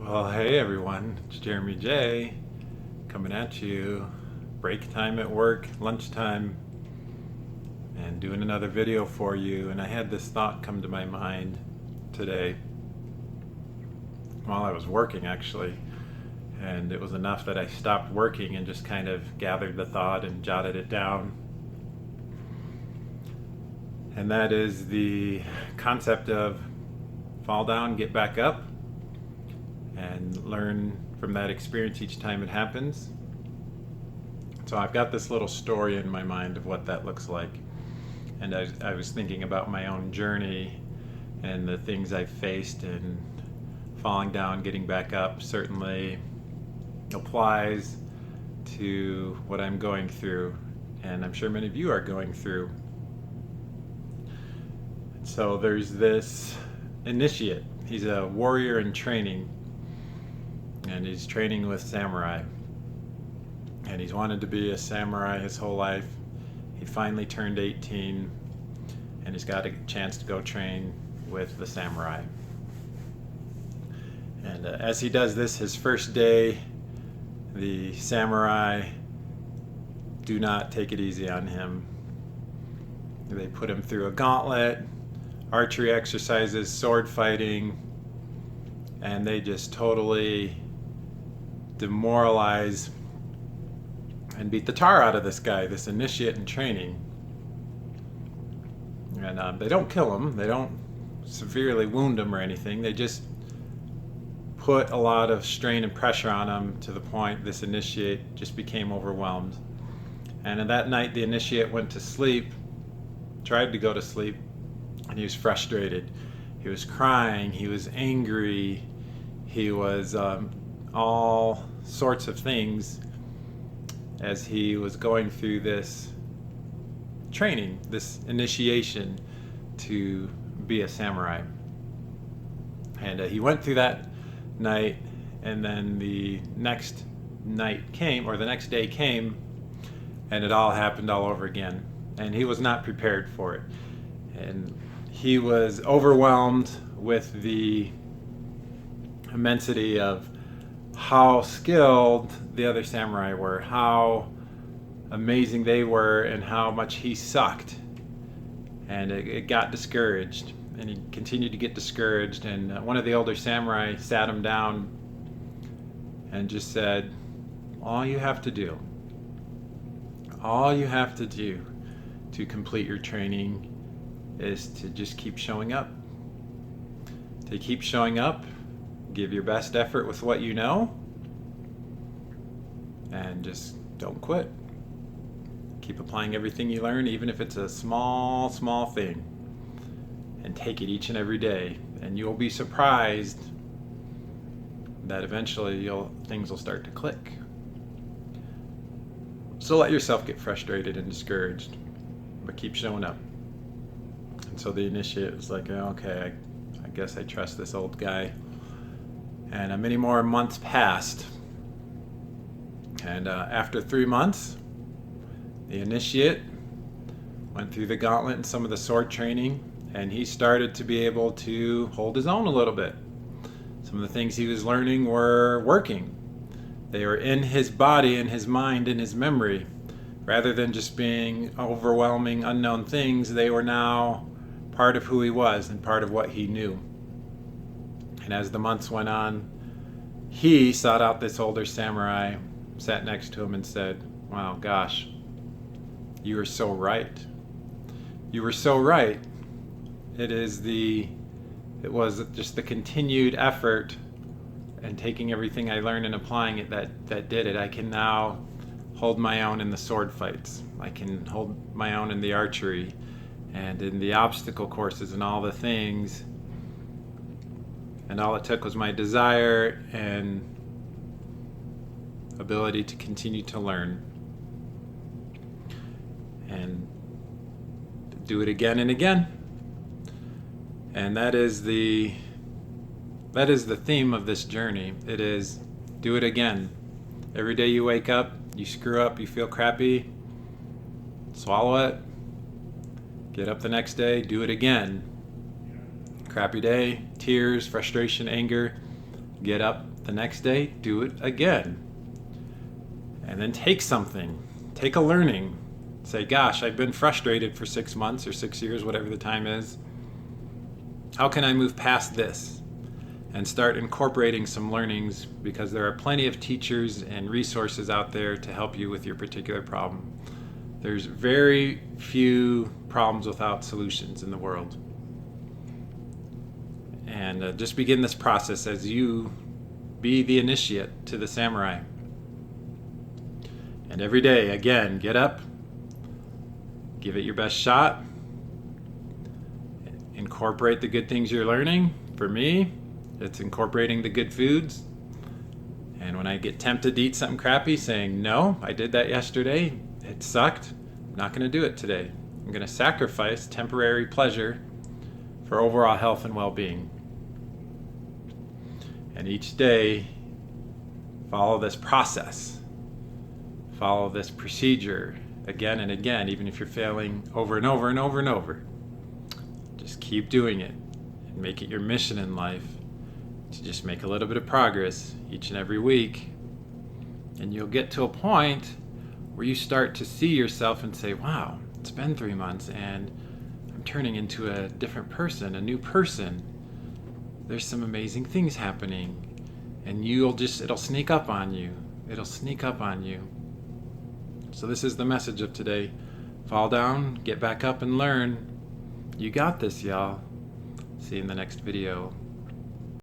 Well, hey everyone, it's Jeremy J coming at you. Break time at work, lunchtime, and doing another video for you. And I had this thought come to my mind today while I was working, actually. And it was enough that I stopped working and just kind of gathered the thought and jotted it down. And that is the concept of fall down, get back up, and learn from that experience each time it happens. So I've got this little story in my mind of what that looks like. And I was thinking about my own journey and the things I've faced, and falling down, getting back up certainly applies to what I'm going through, and I'm sure many of you are going through. So there's this initiate. He's a warrior in training, and he's training with samurai. And he's wanted to be a samurai his whole life. He finally turned 18, and he's got a chance to go train with the samurai. And as he does this, his first day, the samurai do not take it easy on him. They put him through a gauntlet, archery exercises, sword fighting, and they just totally demoralize and beat the tar out of this guy, this initiate in training. And they don't kill him, they don't severely wound him or anything, they just put a lot of strain and pressure on him to the point this initiate just became overwhelmed. And that night the initiate went to sleep, tried to go to sleep, and he was frustrated. He was crying, he was angry, he was all sorts of things as he was going through this training, this initiation to be a samurai. And he went through that night, and then the next night came, or the next day came, and it all happened all over again. And he was not prepared for it. And he was overwhelmed with the immensity of how skilled the other samurai were, how amazing they were, and how much he sucked. And it got discouraged, and he continued to get discouraged. And one of the older samurai sat him down and just said, all you have to do to complete your training is to just keep showing up. To keep showing up, give your best effort with what you know, and just don't quit. Keep applying everything you learn, even if it's a small thing, and take it each and every day, and you'll be surprised that eventually things will start to click. So let yourself get frustrated and discouraged, but keep showing up. And so the initiate was like, okay, I guess I trust this old guy. And many more months passed. And after 3 months, the initiate went through the gauntlet and some of the sword training, and he started to be able to hold his own a little bit. Some of the things he was learning were working. They were in his body, in his mind, in his memory. Rather than just being overwhelming unknown things, they were now part of who he was and part of what he knew. And as the months went on, he sought out this older samurai, sat next to him, and said, wow, gosh, you were so right. You were so right. It was just the continued effort and taking everything I learned and applying it that did it. I can now hold my own in the sword fights. I can hold my own in the archery and in the obstacle courses and all the things. And all it took was my desire and ability to continue to learn and do it again and again. And that is the theme of this journey. It is do it again. Every day you wake up, you screw up, you feel crappy, swallow it, get up the next day, do it again. Crappy day, tears, frustration, anger, Get up the next day, do it again. And then take something, take a learning. Say, gosh, I've been frustrated for 6 months or 6 years, whatever the time is. How can I move past this? And start incorporating some learnings, because there are plenty of teachers and resources out there to help you with your particular problem. There's very few problems without solutions in the world. And just begin this process as you be the initiate to the samurai. And every day, again, get up, give it your best shot, incorporate the good things you're learning. For me, it's incorporating the good foods. And when I get tempted to eat something crappy, saying, no, I did that yesterday, it sucked, I'm not going to do it today. I'm going to sacrifice temporary pleasure for overall health and well-being. And each day, follow this process. Follow this procedure again and again, even if you're failing over and over and over and over. Just keep doing it and make it your mission in life to just make a little bit of progress each and every week. And you'll get to a point where you start to see yourself and say, wow, it's been 3 months and I'm turning into a different person, a new person. There's some amazing things happening. And it'll sneak up on you. It'll sneak up on you. So this is the message of today. Fall down, get back up and learn. You got this, y'all. See you in the next video.